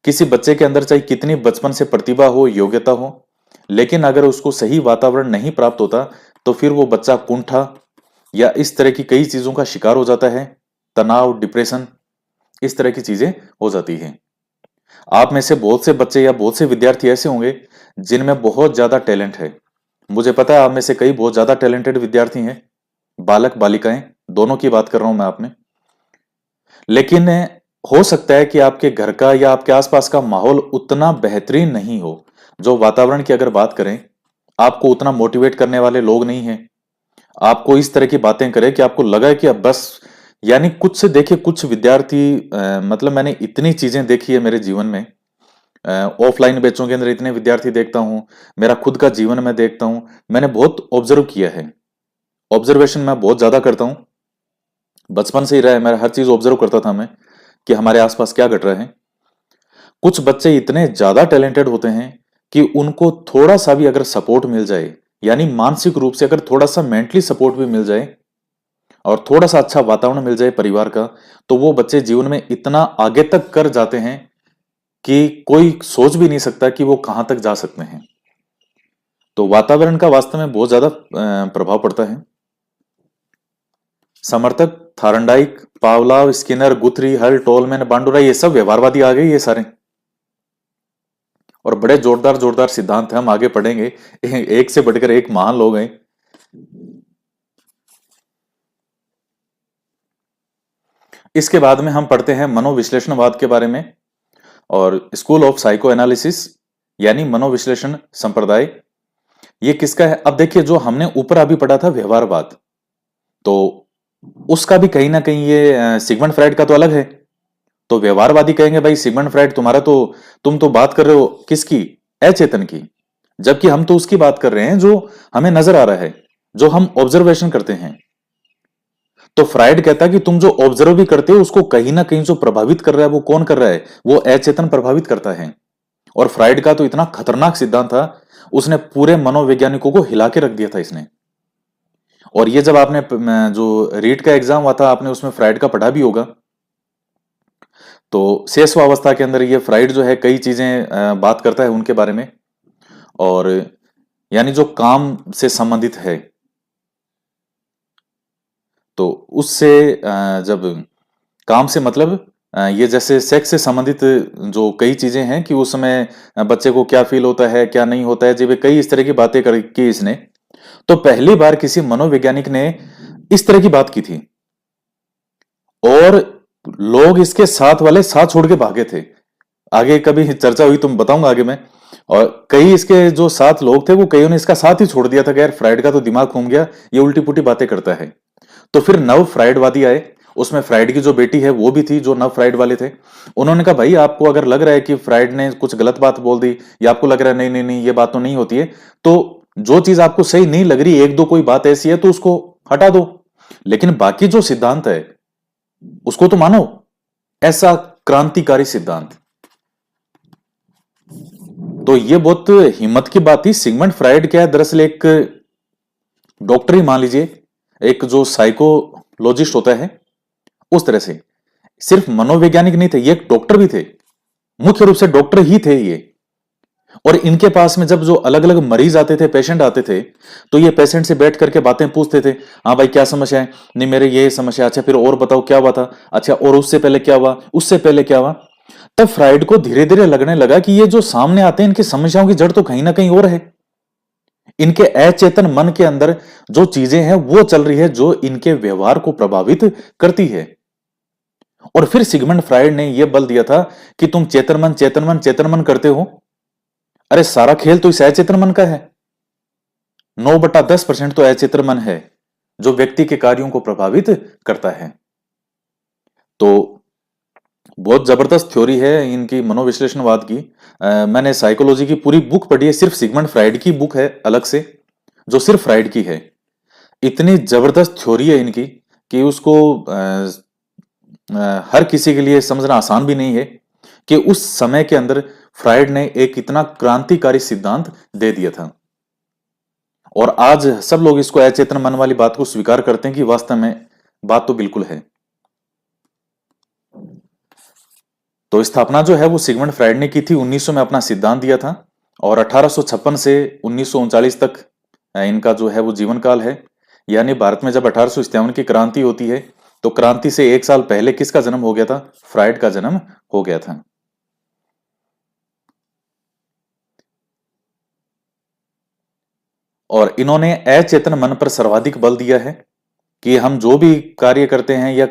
किसी बच्चे के अंदर चाहे कितनी बचपन से प्रतिभा हो, योग्यता हो, लेकिन अगर उसको सही वातावरण नहीं प्राप्त होता तो फिर वो बच्चा कुंठा या इस तरह की कई चीजों का शिकार हो जाता है। तनाव, डिप्रेशन, इस तरह की चीजें हो जाती हैं। आप में से बहुत से बच्चे या बहुत से विद्यार्थी ऐसे होंगे जिनमें बहुत ज्यादा टैलेंट है। मुझे पता है आप में से कई बहुत ज्यादा टैलेंटेड विद्यार्थी हैं, बालक बालिकाएं दोनों की बात कर रहा हूं मैं आप में। लेकिन हो सकता है कि आपके घर का या आपके आसपास का माहौल उतना बेहतरीन नहीं हो। जो वातावरण की अगर बात करें, आपको उतना मोटिवेट करने वाले लोग नहीं हैं, आपको इस तरह की बातें करें कि आपको लगा कि अब बस, यानी कुछ से देखिए, कुछ विद्यार्थी मतलब मैंने इतनी चीजें देखी है मेरे जीवन में। ऑफलाइन बैचों के अंदर इतने विद्यार्थी देखता हूं, मेरा खुद का जीवन में देखता हूं, मैंने बहुत ऑब्जर्व किया है। ऑब्जर्वेशन मैं बहुत ज्यादा करता हूं, बचपन से ही रहा है, मैं हर चीज ऑब्जर्व करता था मैं, कि हमारे आसपास क्या घट रहा है। कुछ बच्चे इतने ज्यादा टैलेंटेड होते हैं कि उनको थोड़ा सा भी अगर सपोर्ट मिल जाए, यानी मानसिक रूप से अगर थोड़ा सा मेंटली सपोर्ट भी मिल जाए और थोड़ा सा अच्छा वातावरण मिल जाए परिवार का, तो वो बच्चे जीवन में इतना आगे तक कर जाते हैं कि कोई सोच भी नहीं सकता कि वो कहां तक जा सकते हैं। तो वातावरण का वास्तव में बहुत ज्यादा प्रभाव पड़ता है। समर्थक थार्नडाइक, पावलाव, स्किनर, गुथरी, हल, टोलमैन, बांडुरा, ये सब व्यवहारवादी आ गए ये सारे, और बड़े जोरदार जोरदार सिद्धांत हैं, हम आगे पढ़ेंगे। एक से बढ़कर एक महान लोग हैं। इसके बाद में हम पढ़ते हैं मनोविश्लेषणवाद के बारे में और स्कूल ऑफ साइको एनालिसिस यानी मनोविश्लेषण संप्रदाय। ये किसका है? अब देखिए, जो हमने ऊपर अभी पढ़ा था व्यवहारवाद, तो उसका भी कहीं ना कहीं ये सिगमंड फ्राइड का तो अलग है। तो व्यवहारवादी कहेंगे भाई सिगमंड फ्राइड तुम्हारा तो, तुम तो बात कर रहे हो किसकी? अचेतन की। जबकि हम तो उसकी बात कर रहे हैं जो हमें नजर आ रहा है, जो हम ऑब्जर्वेशन करते हैं। तो फ्राइड कहता है कि तुम जो ऑब्जर्व भी करते हो उसको कहीं ना कहीं जो प्रभावित कर रहा है वो कौन कर रहा है? वो अचेतन प्रभावित करता है। और फ्राइड का तो इतना खतरनाक सिद्धांत था, उसने पूरे मनोवैज्ञानिकों को हिला के रख दिया था इसने। और ये जब आपने जो रीट का एग्जाम हुआ था, आपने उसमें फ्राइड का पढ़ा भी होगा। तो शेषवावस्था के अंदर ये फ्राइड जो है कई चीजें बात करता है उनके बारे में। और यानी जो काम से संबंधित है, तो उससे जब काम से मतलब ये जैसे सेक्स से संबंधित जो कई चीजें हैं कि उस समय बच्चे को क्या फील होता है, क्या नहीं होता है, जब कई इस तरह की बातें कर की इसने। तो पहली बार किसी मनोवैज्ञानिक ने इस तरह की बात की थी, और लोग इसके साथ वाले साथ छोड़ के भागे थे। आगे कभी चर्चा हुई तुम बताऊंगा आगे मैं। और कई इसके जो साथ लोग थे वो कईयों ने इसका साथ ही छोड़ दिया था कि यार फ्राइड का तो दिमाग घूम गया, ये उल्टी पुल्टी बातें करता है। तो फिर नव फ्राइडवादी आए, उसमें फ्राइड की जो बेटी है वो भी थी, जो नव फ्राइड वाले थे। उन्होंने कहा भाई आपको अगर लग रहा है कि फ्राइड ने कुछ गलत बात बोल दी, या आपको लग रहा है नहीं नहीं नहीं ये बात तो नहीं होती है, तो जो चीज आपको सही नहीं लग रही, एक दो कोई बात ऐसी है तो उसको हटा दो, लेकिन बाकी जो सिद्धांत है उसको तो मानो। ऐसा क्रांतिकारी सिद्धांत। तो ये बहुत हिम्मत की बात थी। सिगमंड फ्राइड क्या है, दरअसल एक डॉक्टर ही मान लीजिए, एक जो साइकोलॉजिस्ट होता है उस तरह से। सिर्फ मनोवैज्ञानिक नहीं थे, ये एक डॉक्टर भी थे, मुख्य रूप से डॉक्टर ही थे ये। और इनके पास में जब जो अलग अलग मरीज आते थे, पेशेंट आते थे, तो ये पेशेंट से बैठ करके बातें पूछते थे। हाँ भाई क्या समस्या है? नहीं मेरे ये समस्या। अच्छा फिर और बताओ क्या हुआ था? अच्छा और उससे पहले क्या हुआ, उससे पहले क्या हुआ? तब फ्राइड को धीरे धीरे लगने लगा कि ये जो सामने आते हैं इनकी समस्याओं की जड़ तो कहीं ना कहीं और है। इनके अचेतन मन के अंदर जो चीजें हैं वो चल रही है, जो इनके व्यवहार को प्रभावित करती है। और फिर सिगमंड फ्राइड ने यह बल दिया था कि तुम चेतन मन चेतन मन चेतन मन करते हो, अरे सारा खेल तो इस अचेतन मन का है। 9/10% तो अचेतन मन है जो व्यक्ति के कार्यों को प्रभावित करता है। तो बहुत जबरदस्त थ्योरी है इनकी मनोविश्लेषणवाद की। मैंने साइकोलॉजी की पूरी बुक पढ़ी है, सिर्फ सिगमंड फ्राइड की बुक है अलग से, जो सिर्फ फ्राइड की है। इतनी जबरदस्त थ्योरी है इनकी कि उसको हर किसी के लिए समझना आसान भी नहीं है कि उस समय के अंदर फ्राइड ने एक इतना क्रांतिकारी सिद्धांत दे दिया था। और आज सब लोग इसको अचेतन मन वाली बात को स्वीकार करते हैं कि वास्तव में बात तो बिल्कुल है। तो स्थापना जो है वो सिगमंड फ्राइड ने की थी, 1900 में अपना सिद्धांत दिया था। और 1856 से 1939 तक इनका जो है वो जीवन काल है। यानी भारत में जब 1857 की क्रांति होती है, तो क्रांति से एक साल पहले किसका जन्म हो गया था? फ्राइड का जन्म हो गया था। और इन्होंने अचेतन मन पर सर्वाधिक बल दिया है कि हम जो भी कार्य करते हैं या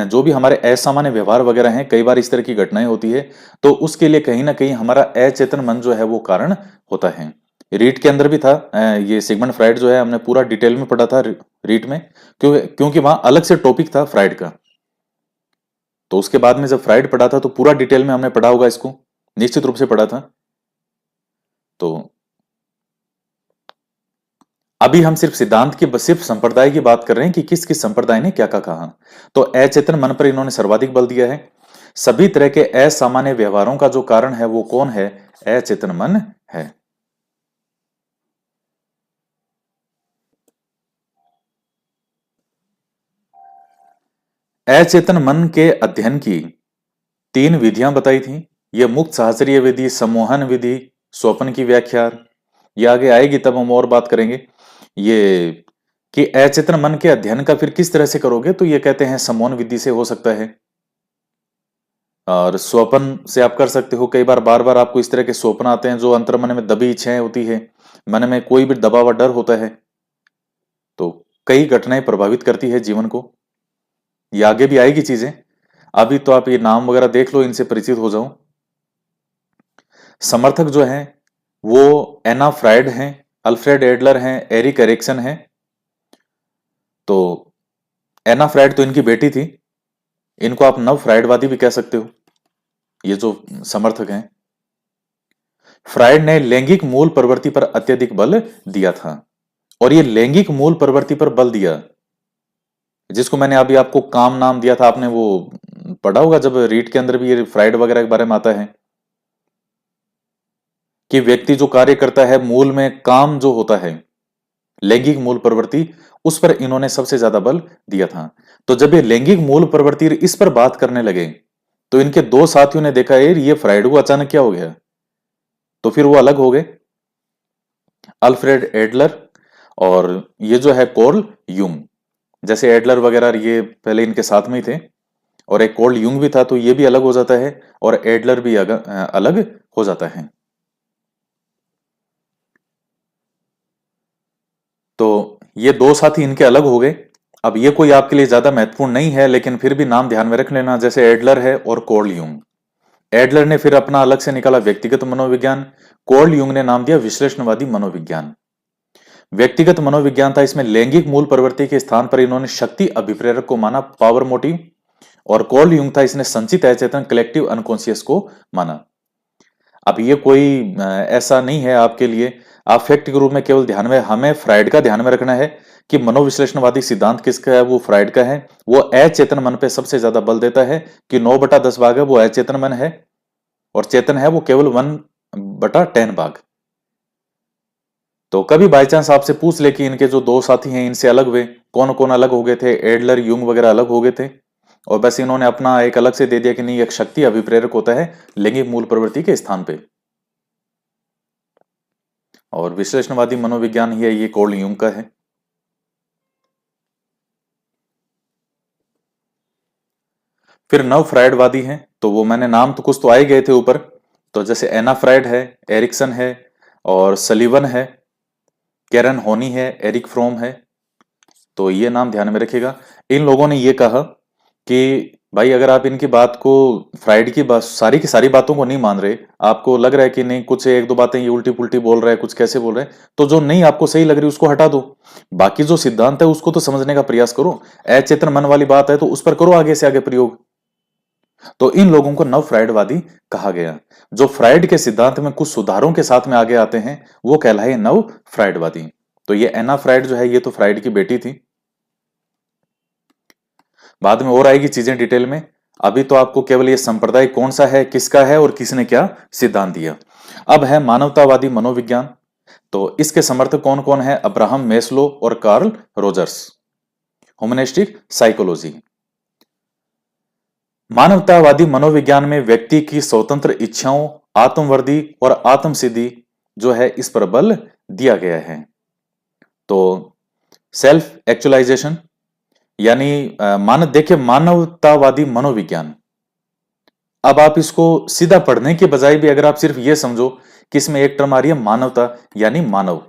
जो भी हमारे असामान्य व्यवहार वगैरह हैं, कई बार इस तरह की घटनाएं होती है, तो उसके लिए कहीं ना कहीं हमारा अचेतन मन जो है वो कारण होता है। रीट के अंदर भी था ये सिगमंड फ्राइड जो है, हमने पूरा डिटेल में पढ़ा था रीट में, क्योंकि वहां अलग से टॉपिक था फ्राइड का। तो उसके बाद में जब फ्राइड पढ़ा था तो पूरा डिटेल में हमने पढ़ा होगा इसको, निश्चित रूप से पढ़ा था। तो अभी हम सिर्फ सिद्धांत की, सिर्फ संप्रदाय की बात कर रहे हैं कि किस किस संप्रदाय ने क्या क्या कहा। तो अचेतन मन पर इन्होंने सर्वाधिक बल दिया है। सभी तरह के असामान्य व्यवहारों का जो कारण है वो कौन है? अचेतन मन है। अचेतन मन के अध्ययन की 3 विधियां बताई थी। ये मुक्त सहचर्य विधि, सम्मोहन विधि, स्वप्न की व्याख्या। ये आगे आएगी तब हम और बात करेंगे। ये कि अचेतन मन के अध्ययन का फिर किस तरह से करोगे, तो ये कहते हैं सम्मोहन विधि से हो सकता है। और स्वप्न से आप कर सकते हो। कई बार बार बार आपको इस तरह के स्वप्न आते हैं जो अंतर्मन में दबी इच्छाएं होती है, मन में कोई भी दबा हुआ डर होता है, तो कई घटनाएं प्रभावित करती है जीवन को। ये आगे भी आएगी चीजें, अभी तो आप ये नाम वगैरह देख लो, इनसे परिचित हो जाओ। समर्थक जो हैं वो एना फ्राइड हैं, अल्फ्रेड एडलर हैं, एरिक एरिक्सन हैं। तो एना फ्राइड तो इनकी बेटी थी, इनको आप नव फ्राइडवादी भी कह सकते हो, ये जो समर्थक हैं। फ्राइड ने लैंगिक मूल प्रवृत्ति पर अत्यधिक बल दिया था, और ये लैंगिक मूल प्रवृत्ति पर बल दिया, जिसको मैंने अभी आपको काम नाम दिया था, आपने वो पढ़ा होगा जब रीट के अंदर भी ये फ्राइड वगैरह के बारे में आता है कि व्यक्ति जो कार्य करता है मूल में काम जो होता है, लैंगिक मूल प्रवृत्ति, उस पर इन्होंने सबसे ज्यादा बल दिया था। तो जब ये लैंगिक मूल प्रवृत्ति इस पर बात करने लगे तो इनके दो साथियों ने देखा ये फ्राइड को अचानक क्या हो गया, तो फिर वो अलग हो गए, अल्फ्रेड एडलर और ये जो है कार्ल यूंग। जैसे एडलर वगैरह ये पहले इनके साथ में ही थे, और एक कार्ल यूंग भी था, तो ये भी अलग हो जाता है और एडलर भी अलग हो जाता है। तो ये दो साथी इनके अलग हो गए। अब ये कोई आपके लिए ज्यादा महत्वपूर्ण नहीं है, लेकिन फिर भी नाम ध्यान में रख लेना, जैसे एडलर है और कार्ल यूंग। एडलर ने फिर अपना अलग से निकाला व्यक्तिगत मनोविज्ञान, कार्ल यूंग ने नाम दिया विश्लेषणवादी मनोविज्ञान। व्यक्तिगत मनोविज्ञान था, इसमें लैंगिक मूल प्रवृत्ति के स्थान पर इन्होंने शक्ति अभिप्रेरक को माना, पावर मोटिव। और कार्ल यूंग था, इसने संचित अचेतन कलेक्टिव अनकॉन्शियस को माना। अब ये कोई ऐसा नहीं है आपके लिए, आप फैक्ट के रूप में केवल ध्यान में, हमें फ्राइड का ध्यान में रखना है कि मनोविश्लेषणवादी सिद्धांत किसका है, वो फ्राइड का है। वो अचेतन मन पे सबसे ज्यादा बल देता है कि 9/10 भाग है वो अचेतन मन है, और चेतन है वो केवल 1/10 भाग। तो कभी बाई चांस आपसे पूछ ले कि इनके जो दो साथी हैं इनसे अलग हुए, कौन कौन अलग हो गए थे, एडलर यूंग वगैरह अलग हो गए थे, और बस इन्होंने अपना एक अलग से दे दिया कि नहीं एक शक्ति अभिप्रेरक होता है लैंगिक मूल प्रवृत्ति के स्थान पे। और विश्लेषणवादी मनोविज्ञान ही है ये कार्ल यूंग का है। फिर नव फ्राइडवादी हैं, तो वो मैंने नाम तो कुछ तो आए गए थे ऊपर, तो जैसे एना फ्राइड है, एरिक्सन है, और सलीवन है, कैरन होनी है, एरिक फ्रोम है। तो ये नाम ध्यान में रखिएगा। इन लोगों ने ये कहा कि भाई अगर आप इनकी बात को, फ्राइड की बात, सारी की सारी बातों को नहीं मान रहे, आपको लग रहा है कि नहीं कुछ एक दो बातें ये उल्टी पुल्टी बोल रहा है, कुछ कैसे बोल रहे हैं, तो जो नहीं आपको सही लग रही उसको हटा दो, बाकी जो सिद्धांत है उसको तो समझने का प्रयास करो। अचेतन मन वाली बात है तो उस पर करो आगे से आगे प्रयोग। तो इन लोगों को नव फ्राइडवादी कहा गया। जो फ्राइड के सिद्धांत में कुछ सुधारों के साथ में आगे आते हैं वो कहलाए नव फ्राइडवादी। तो ये एना फ्राइड जो है ये तो फ्राइड की बेटी थी, बाद में और आएगी चीजें डिटेल में। अभी तो आपको केवल ये संप्रदाय कौन सा है, किसका है और किसने क्या सिद्धांत दिया। अब है मानवतावादी मनोविज्ञान। तो इसके समर्थक कौन कौन है, अब्राहम मेस्लो और कार्ल रोजर्स। Humanistic psychology. मानवतावादी मनोविज्ञान में व्यक्ति की स्वतंत्र इच्छाओं, आत्मवर्धी और आत्मसिद्धि जो है इस पर बल दिया गया है। तो सेल्फ एक्चुअलाइजेशन यानी देखिए मानवतावादी मनोविज्ञान, अब आप इसको सीधा पढ़ने के बजाय भी अगर आप सिर्फ ये समझो कि इसमें एक टर्म आ रही है मानवता यानी मानव,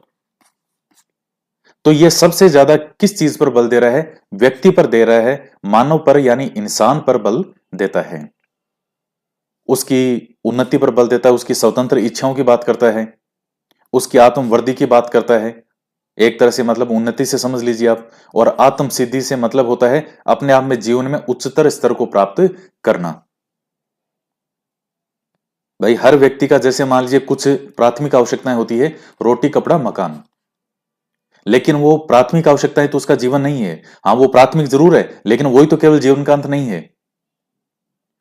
तो ये सबसे ज्यादा किस चीज पर बल दे रहा है, व्यक्ति पर दे रहा है, मानव पर यानी इंसान पर बल देता है, उसकी उन्नति पर बल देता है, उसकी स्वतंत्र इच्छाओं की बात करता है, उसकी आत्मवृद्धि की बात करता है। एक तरह से मतलब उन्नति से समझ लीजिए आप, और आत्म सिद्धि से मतलब होता है अपने आप में जीवन में उच्चतर स्तर को प्राप्त करना। भाई हर व्यक्ति का जैसे मान लीजिए कुछ प्राथमिक आवश्यकताएं होती है, रोटी कपड़ा मकान, लेकिन वो प्राथमिक आवश्यकताएं तो उसका जीवन नहीं है। हाँ वो प्राथमिक जरूर है, लेकिन वही तो केवल जीवन का अंत नहीं है।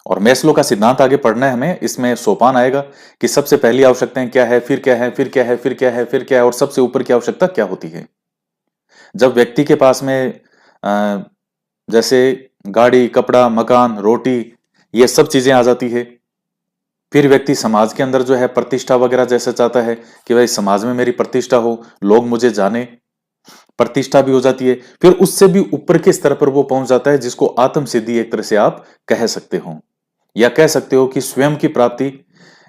और मैस्लो का सिद्धांत आगे पढ़ना है हमें, इसमें सोपान आएगा कि सबसे पहली आवश्यकताएं क्या है, फिर क्या है, फिर क्या है, फिर क्या है, फिर क्या है, और सबसे ऊपर की आवश्यकता क्या होती है। जब व्यक्ति के पास में जैसे गाड़ी कपड़ा मकान रोटी ये सब चीजें आ जाती है, फिर व्यक्ति समाज के अंदर जो है प्रतिष्ठा वगैरह जैसा चाहता है कि भाई समाज में मेरी प्रतिष्ठा हो, लोग मुझे जाने, प्रतिष्ठा भी हो जाती है। फिर उससे भी ऊपर के स्तर पर वो पहुंच जाता है जिसको आत्म सिद्धि एक तरह से आप कह सकते हो, या कह सकते हो कि स्वयं की प्राप्ति,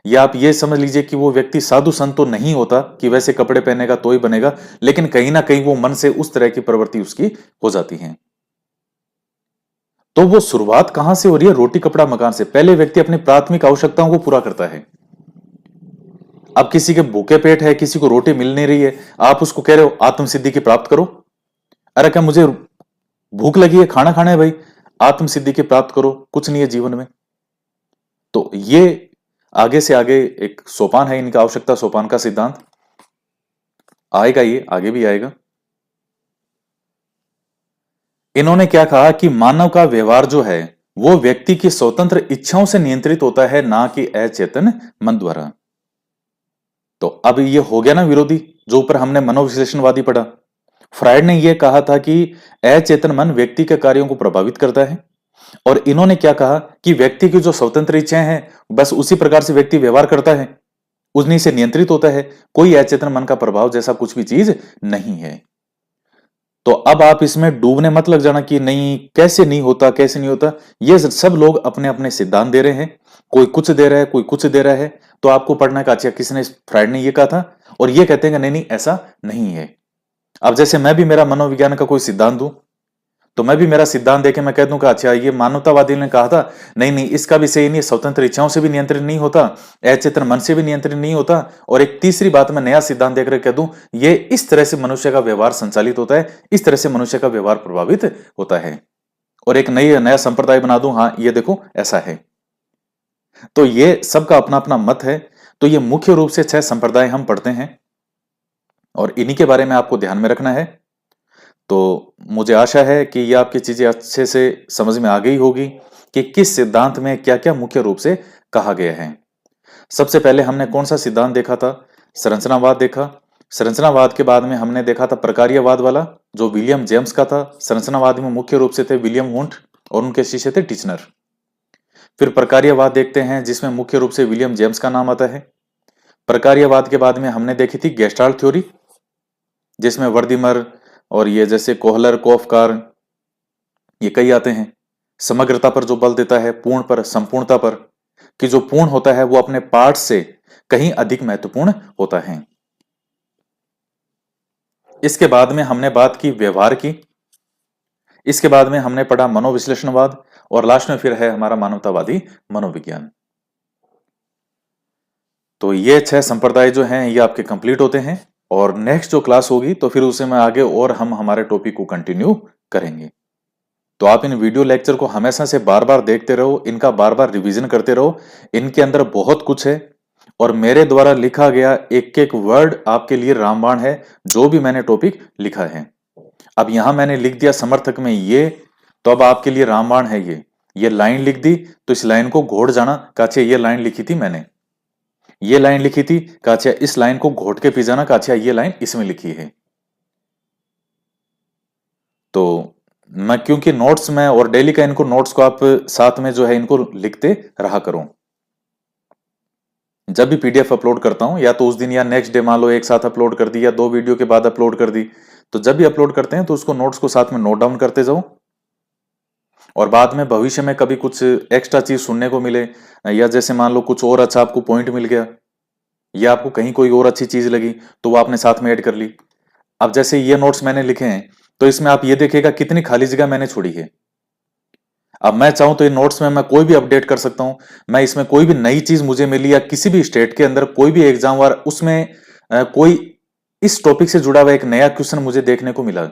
या आप ये समझ लीजिए कि वो व्यक्ति साधु संत तो नहीं होता कि वैसे कपड़े पहनेगा तो ही बनेगा, लेकिन कहीं ना कहीं वो मन से उस तरह की प्रवृत्ति उसकी हो जाती है। तो वो शुरुआत कहां से हो रही है, रोटी कपड़ा मकान से। पहले व्यक्ति अपनी प्राथमिक आवश्यकताओं को पूरा करता है, अब किसी के भूखे पेट है, किसी को रोटी मिल नहीं रही है, आप उसको कह रहे हो आत्म सिद्धि की प्राप्त करो। अरे क्या मुझे भूख लगी है, खाना खाना है भाई, आत्म सिद्धि की प्राप्त करो, कुछ नहीं है जीवन में। तो ये आगे से आगे एक सोपान है इनका, आवश्यकता सोपान का सिद्धांत आएगा, ये आगे भी आएगा। इन्होंने क्या कहा कि मानव का व्यवहार जो है वो व्यक्ति की स्वतंत्र इच्छाओं से नियंत्रित होता है, ना कि अचेतन मन द्वारा। तो अब ये हो गया ना विरोधी, जो ऊपर हमने मनोविश्लेषणवादी पढ़ा। फ्रायड ने यह कहा था कि अचेतन मन व्यक्ति के कार्यों को प्रभावित करता है, और इन्होंने क्या कहा कि व्यक्ति की जो स्वतंत्र इच्छाएं हैं बस उसी प्रकार से व्यक्ति व्यवहार करता है, उन्हीं से नियंत्रित होता है, कोई अचेतन मन का प्रभाव जैसा कुछ भी चीज नहीं है। तो अब आप इसमें डूबने मत लग जाना कि नहीं कैसे नहीं होता, कैसे नहीं होता। ये सब लोग अपने अपने सिद्धांत दे रहे हैं, कोई कुछ दे रहा है, कोई कुछ दे रहा है। तो आपको पढ़ना का अच्छा, किसने, फ्रायड ने ये कहा था, और ये कहते हैं कि नहीं नहीं ऐसा नहीं है। अब जैसे मैं भी मेरा मनोविज्ञान का कोई सिद्धांत दूं, तो मैं भी मेरा सिद्धांत देके मैं कह दूं कि अच्छा ये मानवतावादी ने कहा था, नहीं नहीं इसका भी सही नहीं, स्वतंत्र इच्छाओं से भी नियंत्रित नहीं होता, अचेतन मन से भी नियंत्रित नहीं होता, और एक तीसरी बात मैं नया सिद्धांत देकर कह दूं ये इस तरह से मनुष्य का व्यवहार संचालित होता है, इस तरह से मनुष्य का व्यवहार प्रभावित होता है, और एक नया संप्रदाय बना दूं, हाँ ये देखो ऐसा है। तो ये सबका अपना अपना मत है। तो ये मुख्य रूप से 6 संप्रदाय हम पढ़ते हैं, और इन्हीं के बारे में आपको ध्यान में रखना है। तो मुझे आशा है कि ये आपकी चीजें अच्छे से समझ में आ गई होगी कि किस सिद्धांत में क्या क्या मुख्य रूप से कहा गया है। सबसे पहले हमने कौन सा सिद्धांत देखा था, संरचनावाद देखा। संरचनावाद के बाद में हमने देखा था प्रकार्यवाद वाला, जो विलियम जेम्स का था। संरचनावाद में मुख्य रूप से थे विलियम वुंट और उनके शिष्य थे टिचनर। फिर प्रकार्यवाद देखते हैं जिसमें मुख्य रूप से विलियम जेम्स का नाम आता है। प्रकार्यवाद के बाद में हमने देखी थी गेस्टाल्ट थ्योरी, जिसमें वर्दीमर और ये जैसे कोहलर, कोफकार, ये कई आते हैं। समग्रता पर जो बल देता है, पूर्ण पर, संपूर्णता पर, कि जो पूर्ण होता है वो अपने पार्ट से कहीं अधिक महत्वपूर्ण होता है। इसके बाद में हमने बात की व्यवहार की। इसके बाद में हमने पढ़ा मनोविश्लेषणवाद, और लास्ट में फिर है हमारा मानवतावादी मनोविज्ञान। तो ये 6 संप्रदाय जो हैं ये आपके कंप्लीट होते हैं, और नेक्स्ट जो क्लास होगी तो फिर उसे में आगे और हम हमारे टॉपिक को कंटिन्यू करेंगे। तो आप इन वीडियो लेक्चर को हमेशा से बार बार देखते रहो, इनका बार बार रिवीजन करते रहो। इनके अंदर बहुत कुछ है, और मेरे द्वारा लिखा गया एक एक वर्ड आपके लिए रामबाण है, जो भी मैंने टॉपिक लिखा है। अब यहां मैंने लिख दिया समर्थक में ये, तो अब आपके लिए रामबाण है ये लाइन लिख दी, तो इस लाइन को घोट जाना, काचे ये लाइन लिखी थी मैंने, ये लाइन लिखी थी, काचे इस लाइन को घोट के पी जाना, काचे ये लाइन इसमें लिखी है। तो मैं क्योंकि नोट्स में और डेली का इनको नोट्स को आप साथ में जो है इनको लिखते रहा करूं। जब भी पीडीएफ अपलोड करता हूं, या तो उस दिन या नेक्स्ट डे मान लो एक साथ अपलोड कर दी, या 2 वीडियो के बाद अपलोड कर दी, तो जब भी अपलोड करते हैं तो उसको नोट्स को साथ में नोट डाउन करते जाओ। और बाद में भविष्य में कभी कुछ एक्स्ट्रा चीज सुनने को मिले, या जैसे मान लो कुछ और अच्छा आपको पॉइंट मिल गया, या आपको कहीं कोई और अच्छी चीज लगी, तो वो आपने साथ में ऐड कर ली। अब जैसे ये नोट्स मैंने लिखे हैं, तो इसमें आप ये देखिएगा कितनी खाली जगह मैंने छोड़ी है। अब मैं चाहूं तो इन नोट्स में मैं कोई भी अपडेट कर सकता हूं, मैं इसमें कोई भी नई चीज मुझे मिली, या किसी भी स्टेट के अंदर कोई भी एग्जाम हुआ उसमें कोई इस टॉपिक से जुड़ा हुआ एक नया क्वेश्चन मुझे देखने को मिला,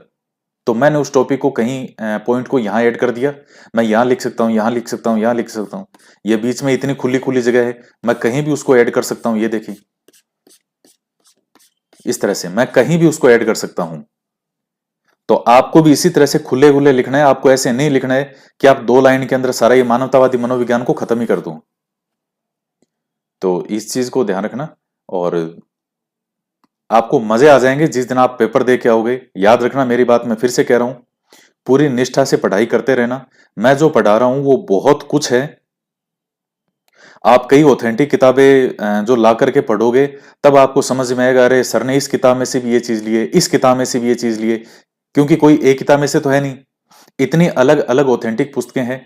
तो मैंने उस टॉपिक को कहीं पॉइंट को यहां ऐड कर दिया। मैं यहां लिख सकता हूं, यहां लिख सकता हूं, यहां लिख सकता हूं। ये बीच में इतनी खुली खुली जगह है, मैं कहीं भी उसको ऐड कर सकता हूं। ये देखिए इस तरह से मैं कहीं भी उसको ऐड कर सकता हूं। तो आपको भी इसी तरह से खुले खुले लिखना है, आपको ऐसे नहीं लिखना है कि आप 2 लाइन के अंदर सारा ये मानवतावादी मनोविज्ञान को खत्म ही कर दूं। तो इस चीज को ध्यान रखना, और आपको मजे आ जाएंगे जिस दिन आप पेपर दे के आओगे। याद रखना मेरी बात, मैं फिर से कह रहा हूं, पूरी निष्ठा से पढ़ाई करते रहना। मैं जो पढ़ा रहा हूं वो बहुत कुछ है। आप कई ऑथेंटिक किताबें जो ला करके पढ़ोगे, तब आपको समझ में आएगा, अरे सर ने इस किताब में से भी ये चीज लिए, इस किताब में से भी ये चीज लिए, क्योंकि कोई एक किताब में से तो है नहीं, इतनी अलग अलग ऑथेंटिक पुस्तकें हैं।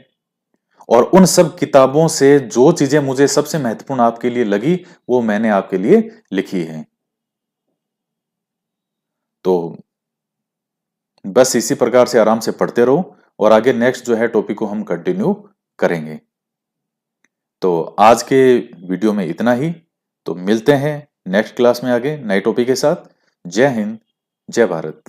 और उन सब किताबों से जो चीजें मुझे सबसे महत्वपूर्ण आपके लिए लगी, वो मैंने आपके लिए लिखी है। तो बस इसी प्रकार से आराम से पढ़ते रहो, और आगे नेक्स्ट जो है टॉपिक को हम कंटिन्यू करेंगे। तो आज के वीडियो में इतना ही। तो मिलते हैं नेक्स्ट क्लास में आगे नए टॉपिक के साथ। जय हिंद, जय भारत।